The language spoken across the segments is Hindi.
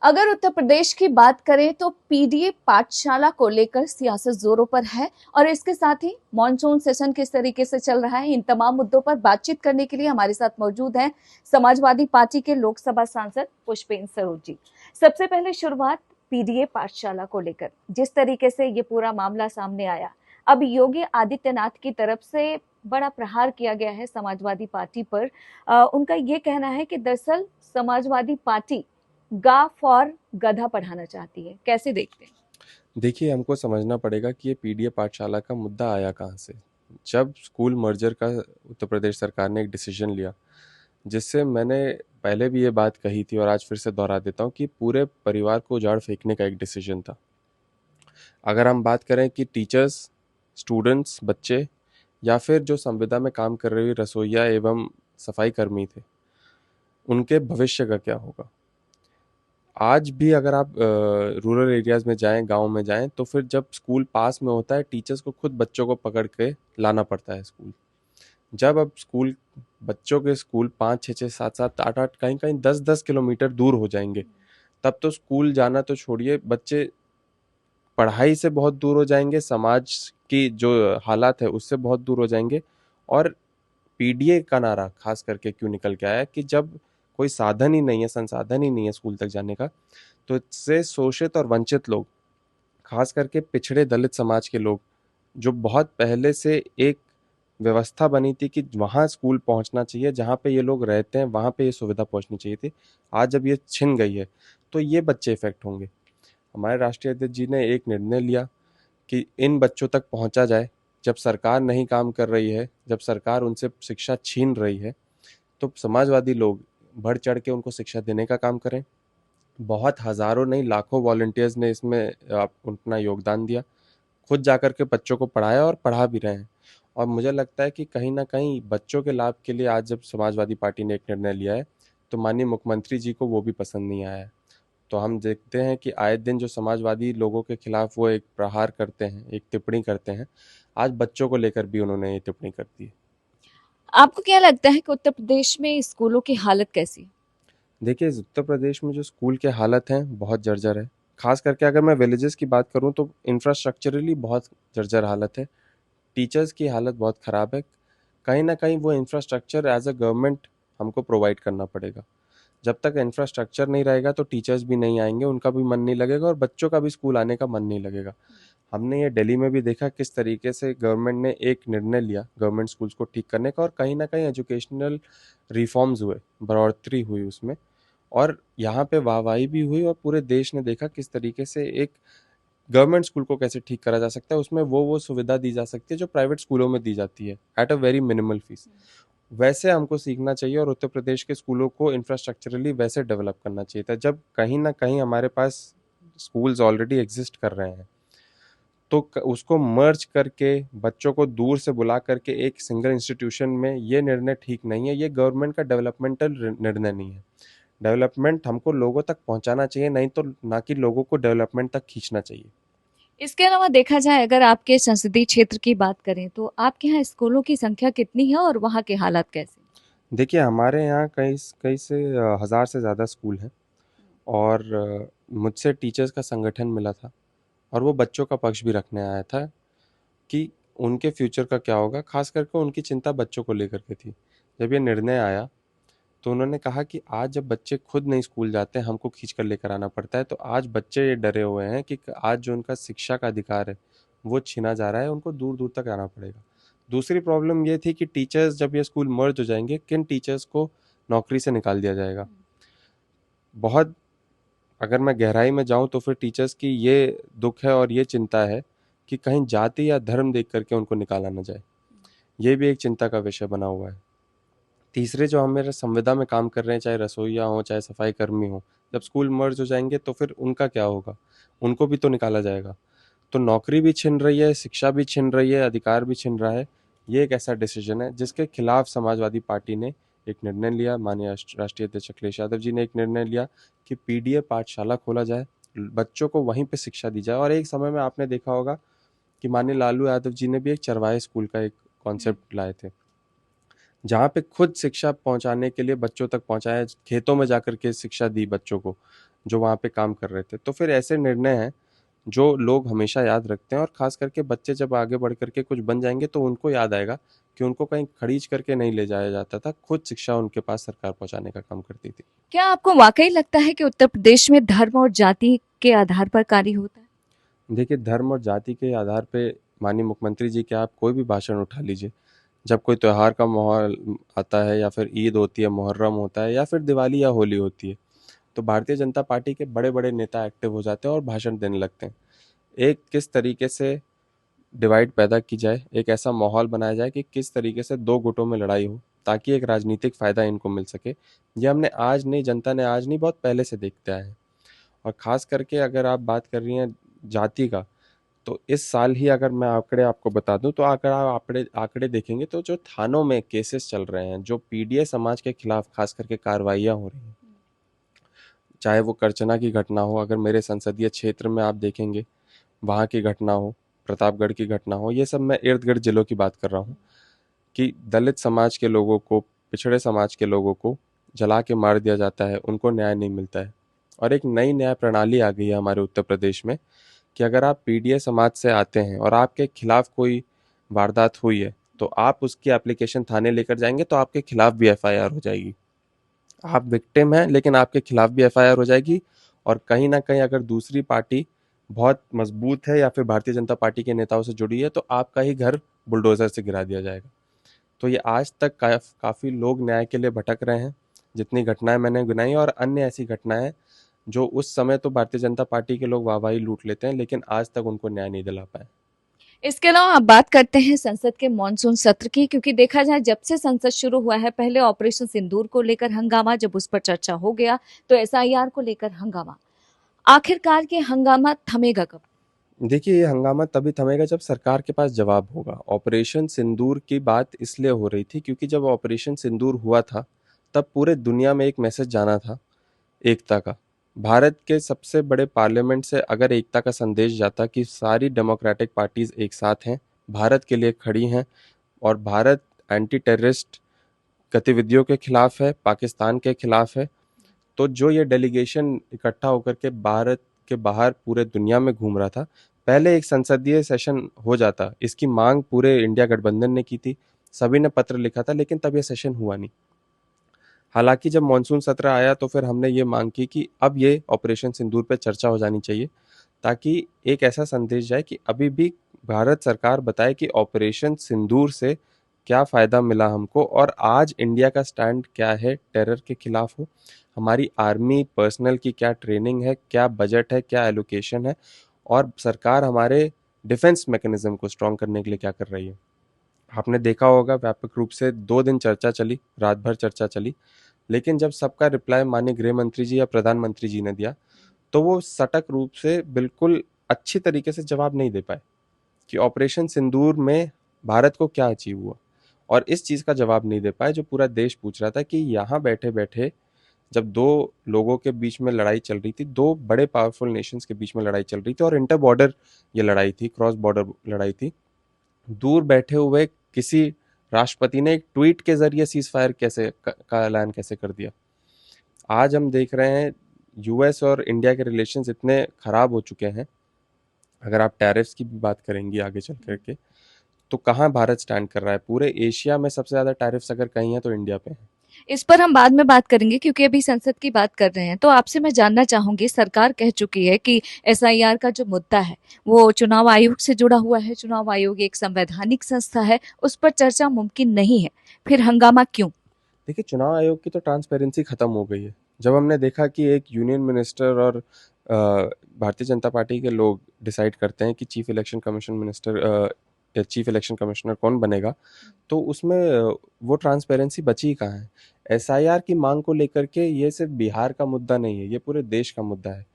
अगर उत्तर प्रदेश की बात करें तो पीडीए पाठशाला को लेकर सियासत जोरों पर है और इसके साथ ही मॉनसून सेशन किस तरीके से चल रहा है, इन तमाम मुद्दों पर बातचीत करने के लिए हमारे साथ मौजूद हैं समाजवादी पार्टी के लोकसभा सांसद पुष्पेंद्र सरोज जी। सबसे पहले शुरुआत पीडीए पाठशाला को लेकर, जिस तरीके से ये पूरा मामला सामने आया, अब योगी आदित्यनाथ की तरफ से बड़ा प्रहार किया गया है समाजवादी पार्टी पर। उनका ये कहना है कि दरअसल समाजवादी पार्टी गा फॉर गधा पढ़ाना चाहती है। कैसे देखते हैं? देखिए, हमको समझना पड़ेगा कि ये पीडीए पाठशाला का मुद्दा आया कहाँ से। जब स्कूल मर्जर का उत्तर प्रदेश सरकार ने एक डिसीजन लिया, जिससे मैंने पहले भी ये बात कही थी और आज फिर से दोहरा देता हूँ कि पूरे परिवार को उजाड़ फेंकने का एक डिसीजन था। अगर हम बात करें कि टीचर्स, स्टूडेंट्स, बच्चे या फिर जो संविदा में काम कर रही रसोइया एवं सफाई कर्मी थे, उनके भविष्य का क्या होगा। आज भी अगर आप रूरल एरियाज़ में जाएँ, गाँव में जाएँ, तो फिर जब स्कूल पास में होता है, टीचर्स को खुद बच्चों को पकड़ के लाना पड़ता है स्कूल। जब अब स्कूल बच्चों के स्कूल 5, 6, 7, 7, 8, 8 कहीं-कहीं 10-10 किलोमीटर दूर हो जाएँगे, तब तो स्कूल जाना तो छोड़िए, बच्चे पढ़ाई से बहुत दूर हो जाएँगे, समाज की जो हालात है उससे बहुत दूर हो जाएँगे। और पीडीए का नारा खास करके क्यों निकल के आया कि जब कोई साधन ही नहीं है, संसाधन ही नहीं है स्कूल तक जाने का, तो इससे शोषित और वंचित लोग, खास करके पिछड़े दलित समाज के लोग, जो बहुत पहले से एक व्यवस्था बनी थी कि वहाँ स्कूल पहुँचना चाहिए, जहाँ पे ये लोग रहते हैं वहाँ पे ये सुविधा पहुँचनी चाहिए थी। आज जब ये छिन गई है, तो ये बच्चे इफेक्ट होंगे। हमारे राष्ट्रीय अध्यक्ष जी ने एक निर्णय लिया कि इन बच्चों तक पहुँचा जाए। जब सरकार नहीं काम कर रही है, जब सरकार उनसे शिक्षा छीन रही है, तो समाजवादी लोग बढ़ चढ़ के उनको शिक्षा देने का काम करें। बहुत हज़ारों नहीं, लाखों वॉलंटियर्स ने इसमें अपना योगदान दिया, खुद जाकर के बच्चों को पढ़ाया और पढ़ा भी रहे हैं। और मुझे लगता है कि कहीं ना कहीं बच्चों के लाभ के लिए आज जब समाजवादी पार्टी ने एक निर्णय लिया है, तो माननीय मुख्यमंत्री जी को वो भी पसंद नहीं आया है। तो हम देखते हैं कि आए दिन जो समाजवादी लोगों के खिलाफ वो एक प्रहार करते हैं, एक टिप्पणी करते हैं, आज बच्चों को लेकर भी उन्होंने ये टिप्पणी कर दी है। आपको क्या लगता है कि उत्तर प्रदेश में स्कूलों की हालत कैसी है? देखिए, उत्तर प्रदेश में जो स्कूल के हालत हैं बहुत जर्जर है। खास करके अगर मैं विलेजेस की बात करूं तो इंफ्रास्ट्रक्चरली बहुत जर्जर हालत है। टीचर्स की हालत बहुत ख़राब है। कहीं ना कहीं वो इंफ्रास्ट्रक्चर एज अ गवर्नमेंट हमको प्रोवाइड करना पड़ेगा। जब तक इंफ्रास्ट्रक्चर नहीं रहेगा तो टीचर्स भी नहीं आएंगे, उनका भी मन नहीं लगेगा और बच्चों का भी स्कूल आने का मन नहीं लगेगा। हमने ये दिल्ली में भी देखा किस तरीके से गवर्नमेंट ने एक निर्णय लिया गवर्नमेंट स्कूल्स को ठीक करने का, और कहीं ना कहीं एजुकेशनल रिफॉर्म्स हुए, बढ़ोतरी हुई उसमें, और यहाँ पे वाहवाही भी हुई और पूरे देश ने देखा किस तरीके से एक गवर्नमेंट स्कूल को कैसे ठीक करा जा सकता है, उसमें वो सुविधा दी जा सकती है जो प्राइवेट स्कूलों में दी जाती है at a very minimal fees. वैसे हमको सीखना चाहिए और उत्तर प्रदेश के स्कूलों को इंफ्रास्ट्रक्चरली वैसे डेवलप करना चाहिए था। जब कहीं ना कहीं हमारे पास स्कूल्स ऑलरेडी एग्जिस्ट कर रहे हैं, तो उसको मर्ज करके बच्चों को दूर से बुला करके एक सिंगल इंस्टीट्यूशन में, ये निर्णय ठीक नहीं है। ये गवर्नमेंट का डेवलपमेंटल निर्णय नहीं है। डेवलपमेंट हमको लोगों तक पहुंचाना चाहिए, नहीं तो ना कि लोगों को डेवलपमेंट तक खींचना चाहिए। इसके अलावा देखा जाए, अगर आपके संसदीय क्षेत्र की बात करें तो आपके यहाँ स्कूलों की संख्या कितनी है और वहाँ के हालात कैसे? देखिए, हमारे यहाँ कई कई से हज़ार से ज़्यादा स्कूल हैं। और मुझसे टीचर्स का संगठन मिला था और वो बच्चों का पक्ष भी रखने आया था कि उनके फ्यूचर का क्या होगा। खास करके उनकी चिंता बच्चों को लेकर के थी। जब ये निर्णय आया तो उन्होंने कहा कि आज जब बच्चे खुद नहीं स्कूल जाते, हमको खींच कर लेकर आना पड़ता है, तो आज बच्चे ये डरे हुए हैं कि आज जो उनका शिक्षा का अधिकार है वो छीना जा रहा है, उनको दूर दूर तक आना पड़ेगा। दूसरी प्रॉब्लम ये थी कि टीचर्स, जब ये स्कूल मर्ज हो जाएंगे, किन टीचर्स को नौकरी से निकाल दिया जाएगा। बहुत, अगर मैं गहराई में जाऊं तो फिर टीचर्स की ये दुख है और ये चिंता है कि कहीं जाति या धर्म देख करके उनको निकाला ना जाए। ये भी एक चिंता का विषय बना हुआ है। तीसरे जो हमारे संविदा में काम कर रहे हैं, चाहे रसोइया हो चाहे सफाई कर्मी हो, जब स्कूल मर्ज हो जाएंगे तो फिर उनका क्या होगा, उनको भी तो निकाला जाएगा। तो नौकरी भी छिन रही है, शिक्षा भी छिन रही है, अधिकार भी छिन रहा है। ये एक ऐसा डिसीजन है जिसके खिलाफ समाजवादी पार्टी ने एक निर्णय लिया। माननीय राष्ट्रीय अध्यक्ष अखिलेश यादव जी ने एक निर्णय लिया कि पीडीए पाठशाला खोला जाए, बच्चों को वहीं पे शिक्षा दी जाए। और एक समय में आपने देखा होगा कि माननीय लालू यादव जी ने भी एक चरवाहे स्कूल का एक कॉन्सेप्ट लाए थे, जहाँ पे खुद शिक्षा पहुँचाने के लिए बच्चों तक पहुँचाया, खेतों में जाकर के शिक्षा दी बच्चों को, जो वहाँ पे काम कर रहे थे। तो फिर ऐसे निर्णय हैं जो लोग हमेशा याद रखते हैं, और खास करके बच्चे जब आगे बढ़ करके कुछ बन जाएंगे तो उनको याद आएगा कि उनको कहीं खड़ीज करके नहीं ले जाया जाता था, खुद शिक्षा उनके पास सरकार पहुंचाने का काम करती थी। क्या आपको वाकई लगता है कि उत्तर प्रदेश में धर्म और जाति के आधार पर कार्य होता है? देखिए, धर्म और जाति के आधार पे माननीय मुख्यमंत्री जी के आप कोई भी भाषण उठा लीजिए, जब कोई त्योहार का माहौल आता है या फिर ईद होती है, मुहर्रम होता है या फिर दिवाली या होली होती है, तो भारतीय जनता पार्टी के बड़े बड़े नेता एक्टिव हो जाते हैं और भाषण देने लगते हैं। एक किस तरीके से डिवाइड पैदा की जाए, एक ऐसा माहौल बनाया जाए कि किस तरीके से दो गुटों में लड़ाई हो ताकि एक राजनीतिक फायदा इनको मिल सके, ये हमने आज नहीं, जनता ने आज नहीं, बहुत पहले से देखते आए हैं। और खास करके अगर आप बात कर रही हैं जाति का, तो इस साल ही अगर मैं आंकड़े आपको बता दूं, तो अगर आप आंकड़े आंकड़े देखेंगे तो जो थानों में केसेस चल रहे हैं, जो पीडीए समाज के खिलाफ खास करके कार्रवाइयां हो रही हैं, चाहे वो करचना की घटना हो, अगर मेरे संसदीय क्षेत्र में आप देखेंगे वहाँ की घटना हो, प्रतापगढ़ की घटना हो, ये सब मैं इर्द गिर्द जिलों की बात कर रहा हूँ, कि दलित समाज के लोगों को, पिछड़े समाज के लोगों को जला के मार दिया जाता है, उनको न्याय नहीं मिलता है। और एक नई न्याय प्रणाली आ गई है हमारे उत्तर प्रदेश में कि अगर आप पीडीए समाज से आते हैं और आपके खिलाफ कोई वारदात हुई है, तो आप उसकी एप्लीकेशन थाने लेकर जाएंगे तो आपके खिलाफ भी एफआईआर हो जाएगी। आप विक्टिम हैं लेकिन आपके खिलाफ भी एफआईआर हो जाएगी। और कहीं ना कहीं अगर दूसरी पार्टी बहुत मजबूत है या फिर भारतीय जनता पार्टी के नेताओं से जुड़ी है, तो आपका ही घर बुलडोजर से गिरा दिया जाएगा। तो ये आज तक काफ़ी लोग न्याय के लिए भटक रहे हैं, जितनी घटनाएं मैंने गिनाई, और अन्य ऐसी घटनाएं जो उस समय तो भारतीय जनता पार्टी के लोग वाहवाही लूट लेते हैं लेकिन आज तक उनको न्याय नहीं दिला पाए। इसके अलावा आप बात करते हैं संसद के मॉनसून सत्र की, क्योंकि देखा जाए जब से संसद शुरू हुआ है, पहले ऑपरेशन सिंदूर को लेकर हंगामा, जब उस पर चर्चा हो गया तो एसआईआर को लेकर हंगामा। आखिरकार ये हंगामा थमेगा कब? देखिए, ये हंगामा तभी थमेगा जब सरकार के पास जवाब होगा। ऑपरेशन सिंदूर की बात इसलिए हो रही थी क्योंकि जब ऑपरेशन सिंदूर हुआ था, तब पूरे दुनिया में एक मैसेज जाना था, एकता का। भारत के सबसे बड़े पार्लियामेंट से अगर एकता का संदेश जाता कि सारी डेमोक्रेटिक पार्टीज एक साथ हैं, भारत के लिए खड़ी हैं, और भारत एंटी टेररिस्ट गतिविधियों के खिलाफ है, पाकिस्तान के खिलाफ है, तो जो ये डेलीगेशन इकट्ठा होकर के भारत के बाहर पूरे दुनिया में घूम रहा था, पहले एक संसदीय सेशन हो जाता। इसकी मांग पूरे इंडिया गठबंधन ने की थी, सभी ने पत्र लिखा था, लेकिन तब ये सेशन हुआ नहीं। हालांकि जब मानसून सत्र आया तो फिर हमने ये मांग की कि अब ये ऑपरेशन सिंदूर पे चर्चा हो जानी चाहिए, ताकि एक ऐसा संदेश जाए कि अभी भी भारत सरकार बताए कि ऑपरेशन सिंदूर से क्या फ़ायदा मिला हमको, और आज इंडिया का स्टैंड क्या है टेरर के खिलाफ हो, हमारी आर्मी पर्सनल की क्या ट्रेनिंग है, क्या बजट है, क्या एलोकेशन है, और सरकार हमारे डिफेंस मैकेनिज्म को स्ट्रॉन्ग करने के लिए क्या कर रही है। आपने देखा होगा व्यापक रूप से 2 दिन चर्चा चली, रात भर चर्चा चली, लेकिन जब सबका रिप्लाई माननीय गृह मंत्री जी या प्रधानमंत्री जी ने दिया, तो वो सटक रूप से बिल्कुल अच्छी तरीके से जवाब नहीं दे पाए कि ऑपरेशन सिंदूर में भारत को क्या अचीव हुआ, और इस चीज़ का जवाब नहीं दे पाए जो पूरा देश पूछ रहा था कि यहाँ बैठे बैठे जब दो लोगों के बीच में लड़ाई चल रही थी, दो बड़े पावरफुल नेशंस के बीच में लड़ाई चल रही थी, और इंटर बॉर्डर ये लड़ाई थी, क्रॉस बॉर्डर लड़ाई थी, दूर बैठे हुए किसी राष्ट्रपति ने एक ट्वीट के जरिए सीज फायर का ऐलान कैसे कर दिया। आज हम देख रहे हैं यूएस और इंडिया के रिलेशंस इतने खराब हो चुके हैं, अगर आप टैरिफ्स की भी बात करेंगी आगे चल करके, तो कहाँ भारत स्टैंड कर रहा है। पूरे एशिया में सबसे ज़्यादा टैरिफ्स अगर कहीं है तो इंडिया पे है। इस पर हम बाद में बात करेंगे, क्योंकि अभी संसद की बात कर रहे हैं। तो आपसे मैं जानना चाहूंगी, सरकार कह चुकी है कि एसआईआर का जो मुद्दा है वो चुनाव आयोग से जुड़ा हुआ है, चुनाव आयोग एक संवैधानिक संस्था है, उस पर चर्चा मुमकिन नहीं है, फिर हंगामा क्यों? देखिए, चुनाव आयोग की तो ट्रांसपेरेंसी खत्म हो गई है। जब हमने देखा कि एक यूनियन मिनिस्टर और भारतीय जनता पार्टी के लोग डिसाइड करते हैं कि चीफ इलेक्शन कमिश्नर कौन बनेगा, तो उसमें वो ट्रांसपेरेंसी बची ही कहाँ है। एसआईआर की मांग को लेकर के ये सिर्फ बिहार का मुद्दा नहीं है, ये पूरे देश का मुद्दा है।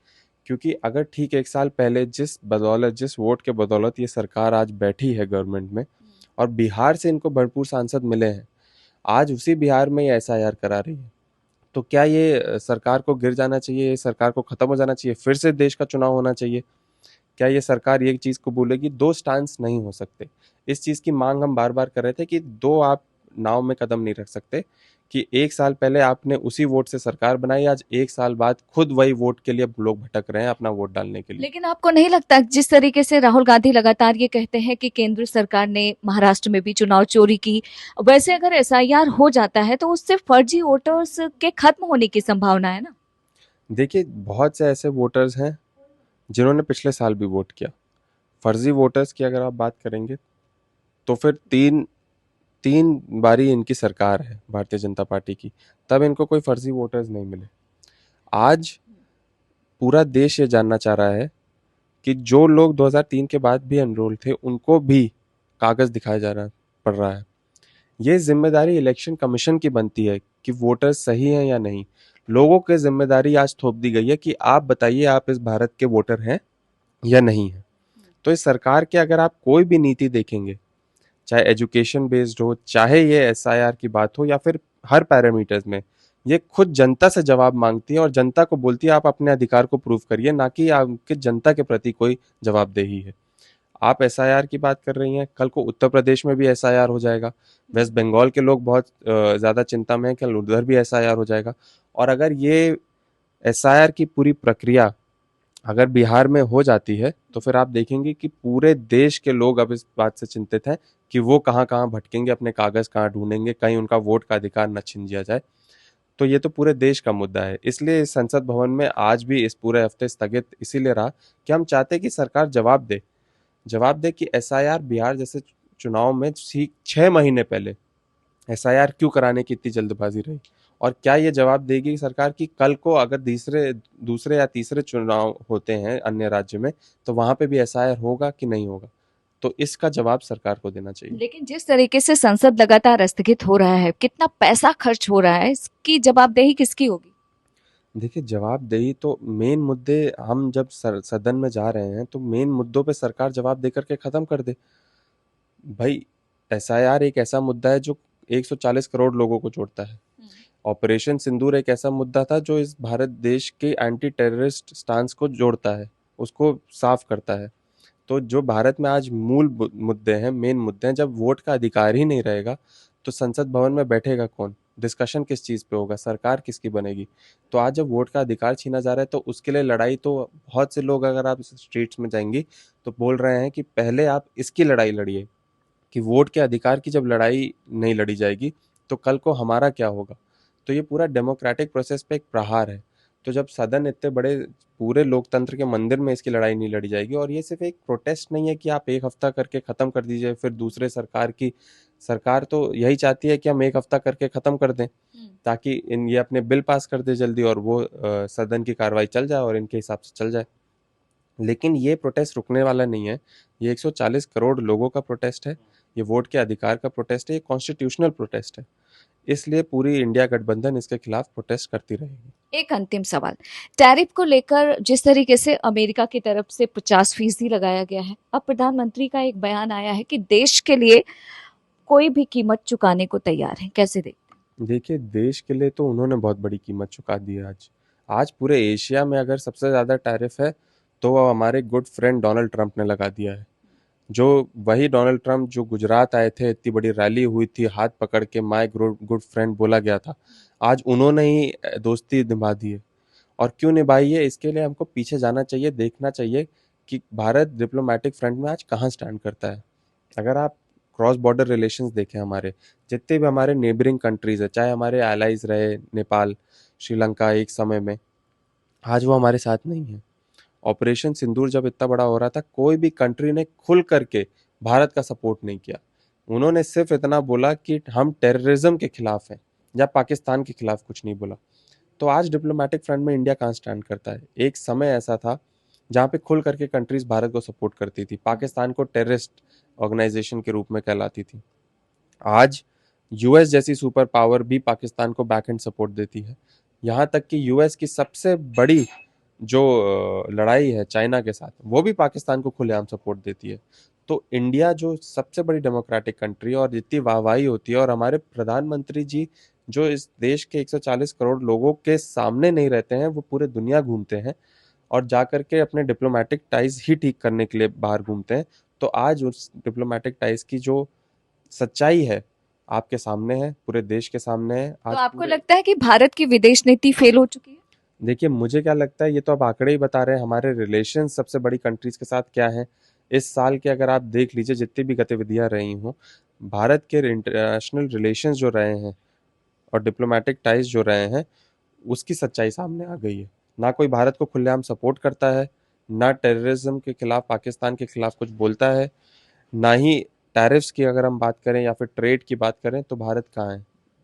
क्योंकि अगर ठीक 1 साल पहले जिस वोट के बदौलत ये सरकार आज बैठी है गवर्नमेंट में, और बिहार से इनको भरपूर सांसद मिले हैं, आज उसी बिहार में ये एसआईआर करा रही है, तो क्या ये सरकार को गिर जाना चाहिए, ये सरकार को खत्म हो जाना चाहिए, फिर से देश का चुनाव होना चाहिए? क्या ये सरकार ये चीज़ को बोलेगी? दो स्टांस नहीं हो सकते। इस चीज़ की मांग हम बार बार कर रहे थे कि दो आप नाव में कदम नहीं रख सकते, कि 1 साल पहले आपने उसी वोट से सरकार बनाई, आज 1 साल बाद खुद वही वोट के लिए लोग भटक रहे हैं अपना वोट डालने के लिए। लेकिन आपको नहीं लगता जिस तरीके से राहुल गांधी लगातार ये कहते हैं कि केंद्र सरकार ने महाराष्ट्र में भी चुनाव चोरी की, वैसे अगर एसआईआर हो जाता है तो उससे फर्जी वोटर्स के खत्म होने की संभावना है ना? देखिए, बहुत से ऐसे वोटर्स हैं जिन्होंने पिछले साल भी वोट किया। फर्जी वोटर्स की अगर आप बात करेंगे तो फिर तीन तीन बारी इनकी सरकार है भारतीय जनता पार्टी की, तब इनको कोई फर्जी वोटर्स नहीं मिले। आज पूरा देश ये जानना चाह रहा है कि जो लोग 2003 के बाद भी एनरोल थे उनको भी कागज दिखाया जा रहा पड़ रहा है। ये जिम्मेदारी इलेक्शन कमीशन की बनती है कि वोटर्स सही हैं या नहीं। लोगों की जिम्मेदारी आज थोप दी गई है कि आप बताइए आप इस भारत के वोटर हैं या नहीं है। तो इस सरकार के अगर आप कोई भी नीति देखेंगे, चाहे एजुकेशन बेस्ड हो, चाहे ये एसआईआर की बात हो, या फिर हर पैरामीटर्स में, ये खुद जनता से जवाब मांगती है और जनता को बोलती है आप अपने अधिकार को प्रूव करिए, ना कि आपके जनता के प्रति कोई जवाबदेही है। आप एसआईआर की बात कर रही हैं, कल को उत्तर प्रदेश में भी एसआईआर हो जाएगा। वेस्ट बंगाल के लोग बहुत ज़्यादा चिंता में हैं, कल उधर भी एसआईआर हो जाएगा। और अगर ये एसआईआर की पूरी प्रक्रिया अगर बिहार में हो जाती है तो फिर आप देखेंगे कि पूरे देश के लोग अब इस बात से चिंतित हैं कि वो कहाँ कहाँ भटकेंगे, अपने कागज कहाँ ढूंढेंगे, कहीं उनका वोट का अधिकार न छीन लिया जाए। तो ये तो पूरे देश का मुद्दा है। इसलिए इस संसद भवन में आज भी इस पूरे हफ्ते स्थगित इसीलिए रहा कि हम चाहते हैं कि सरकार जवाब दे कि एसआईआर बिहार जैसे चुनाव में 6 महीने पहले एसआईआर क्यों कराने की इतनी जल्दबाजी रही, और क्या ये जवाब देगी सरकार कि कल को अगर दूसरे दूसरे या तीसरे चुनाव होते हैं अन्य राज्य में तो वहां पे भी एसआईआर होगा कि नहीं होगा। तो इसका जवाब सरकार को देना चाहिए। लेकिन जिस तरीके से संसद लगातार स्थगित हो रहा है, कितना पैसा खर्च हो रहा है, इसकी जवाबदेही किसकी होगी? देखिए, जवाबदेही तो मेन मुद्दे, हम जब सदन में जा रहे हैं तो मेन मुद्दों पे सरकार जवाब दे करके खत्म कर दे। भाई, एसआईआर एक ऐसा मुद्दा है जो 140 करोड़ लोगों को जोड़ता है। ऑपरेशन सिंदूर एक ऐसा मुद्दा था जो इस भारत देश के एंटी टेररिस्ट स्टांस को जोड़ता है, उसको साफ करता है। तो जो भारत में आज मूल मुद्दे हैं, मेन मुद्दे हैं, जब वोट का अधिकार ही नहीं रहेगा तो संसद भवन में बैठेगा कौन, डिस्कशन किस चीज़ पे होगा, सरकार किसकी बनेगी। तो आज जब वोट का अधिकार छीना जा रहा है तो उसके लिए लड़ाई, तो बहुत से लोग अगर आप स्ट्रीट्स में जाएंगी तो बोल रहे हैं कि पहले आप इसकी लड़ाई लड़िए, कि वोट के अधिकार की जब लड़ाई नहीं लड़ी जाएगी तो कल को हमारा क्या होगा। तो ये पूरा डेमोक्रेटिक प्रोसेस पे एक प्रहार है। तो जब सदन इतने बड़े पूरे लोकतंत्र के मंदिर में इसकी लड़ाई नहीं लड़ी जाएगी, और ये सिर्फ एक प्रोटेस्ट नहीं है कि आप एक हफ्ता करके ख़त्म कर दीजिए फिर दूसरे सरकार तो यही चाहती है कि हम एक हफ्ता करके ख़त्म कर दें ताकि ये अपने बिल पास कर दे जल्दी और वो सदन की कार्रवाई चल जाए और इनके हिसाब से चल जाए। लेकिन ये प्रोटेस्ट रुकने वाला नहीं है। ये 140 करोड़ लोगों का प्रोटेस्ट है, ये वोट के अधिकार का प्रोटेस्ट है, ये कॉन्स्टिट्यूशनल प्रोटेस्ट है। इसलिए पूरी इंडिया गठबंधन इसके खिलाफ प्रोटेस्ट करती रहेगी। एक अंतिम सवाल, टैरिफ को लेकर जिस तरीके से अमेरिका की तरफ से 50% लगाया गया है, अब प्रधानमंत्री का एक बयान आया है कि देश के लिए कोई भी कीमत चुकाने को तैयार है, कैसे देखते हैं? देखिए, देश के लिए तो उन्होंने बहुत बड़ी कीमत चुका दी है आज। आज पूरे एशिया में अगर सबसे ज़्यादा टैरिफ है तो वो हमारे गुड फ्रेंड डोनाल्ड ट्रंप ने लगा दिया है। जो वही डोनाल्ड ट्रंप जो गुजरात आए थे, इतनी बड़ी रैली हुई थी, हाथ पकड़ के माय गुड फ्रेंड बोला गया था, आज उन्होंने ही दोस्ती निभा दी है। और क्यों निभाई है, इसके लिए हमको पीछे जाना चाहिए, देखना चाहिए कि भारत डिप्लोमेटिक फ्रंट में आज कहाँ स्टैंड करता है। अगर आप क्रॉस बॉर्डर रिलेशंस देखें, हमारे जितने भी हमारे नेबरिंग कंट्रीज है, चाहे हमारे एलाइज रहे नेपाल, श्रीलंका एक समय में, आज वो हमारे साथ नहीं है। ऑपरेशन सिंदूर जब इतना बड़ा हो रहा था, कोई भी कंट्री ने खुल करके भारत का सपोर्ट नहीं किया। उन्होंने सिर्फ इतना बोला कि हम टेररिज्म के खिलाफ हैं, या पाकिस्तान के खिलाफ कुछ नहीं बोला। तो आज डिप्लोमेटिक फ्रंट में इंडिया कहाँ स्टैंड करता है। एक समय ऐसा था जहाँ पे खुल करके कंट्रीज भारत को सपोर्ट करती थी, पाकिस्तान को टेररिस्ट ऑर्गेनाइजेशन के रूप में कहलाती थी। आज यूएस जैसी सुपर पावर भी पाकिस्तान को बैक एंड सपोर्ट देती है। यहाँ तक कि यूएस की सबसे बड़ी जो लड़ाई है चाइना के साथ, वो भी पाकिस्तान को खुलेआम सपोर्ट देती है। तो इंडिया जो सबसे बड़ी डेमोक्रेटिक कंट्री है और जितनी वाहवाही होती है, और हमारे प्रधानमंत्री जी जो इस देश के 140 करोड़ लोगों के सामने नहीं रहते हैं, वो पूरे दुनिया घूमते हैं और जा करके अपने डिप्लोमेटिक टाइज ही ठीक करने के लिए बाहर घूमते हैं। तो आज उस डिप्लोमेटिक टाइज की जो सच्चाई है आपके सामने है, पूरे देश के सामने है। तो आज आपको पूरे लगता है कि भारत की विदेश नीति फेल हो चुकी है? देखिए, मुझे क्या लगता है, ये तो अब आंकड़े ही बता रहे हैं हमारे रिलेशन सबसे बड़ी कंट्रीज के साथ क्या है। इस साल के अगर आप देख लीजिए जितनी भी गतिविधियां रही हों, भारत के इंटरनेशनल रिलेशंस जो रहे हैं और डिप्लोमेटिक टाइज जो रहे हैं, उसकी सच्चाई सामने आ गई है। ना कोई भारत को खुलेआम सपोर्ट करता है, ना टेररिज्म के खिलाफ, पाकिस्तान के खिलाफ कुछ बोलता है, ना ही टैरिफ्स की अगर हम बात करें या फिर ट्रेड की बात करें तो भारत कहाँ है।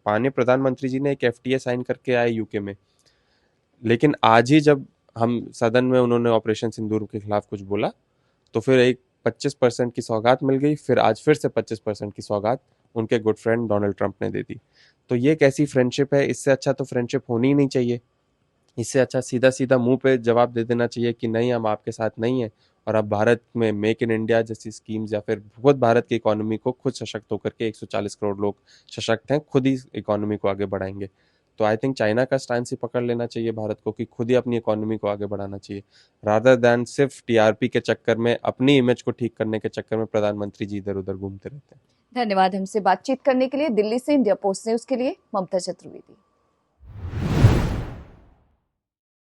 माननीय प्रधानमंत्री जी ने एक एफटीए साइन करके आए यूके में, लेकिन आज ही जब हम सदन में उन्होंने ऑपरेशन सिंदूर के खिलाफ कुछ बोला तो फिर एक 25% की सौगात मिल गई, फिर आज फिर से 25% की सौगात उनके गुड फ्रेंड डोनाल्ड ट्रंप ने दे दी। तो ये कैसी फ्रेंडशिप है? इससे अच्छा तो फ्रेंडशिप होनी ही नहीं चाहिए। इससे अच्छा सीधा सीधा मुंह पे जवाब दे देना चाहिए कि नहीं, हम आपके साथ नहीं है। और अब भारत में मेक इन इंडिया जैसी स्कीम्स या फिर खुद भारत की इकोनॉमी को खुद सशक्त होकर के 140 करोड़ लोग सशक्त हैं, खुद ही इकोनॉमी को आगे बढ़ाएंगे। तो आई थिंक चाइना का स्टैंड ही पकड़ लेना चाहिए भारत को कि खुद ही अपनी इकोनॉमी को आगे बढ़ाना चाहिए, रादर दैन सिर्फ टीआरपी के चक्कर में, अपनी इमेज को ठीक करने के चक्कर में प्रधानमंत्री जी इधर उधर घूमते रहते हैं। धन्यवाद हमसे बातचीत करने के लिए। दिल्ली से इंडिया पोस्ट न्यूज के लिए ममता चतुर्वेदी।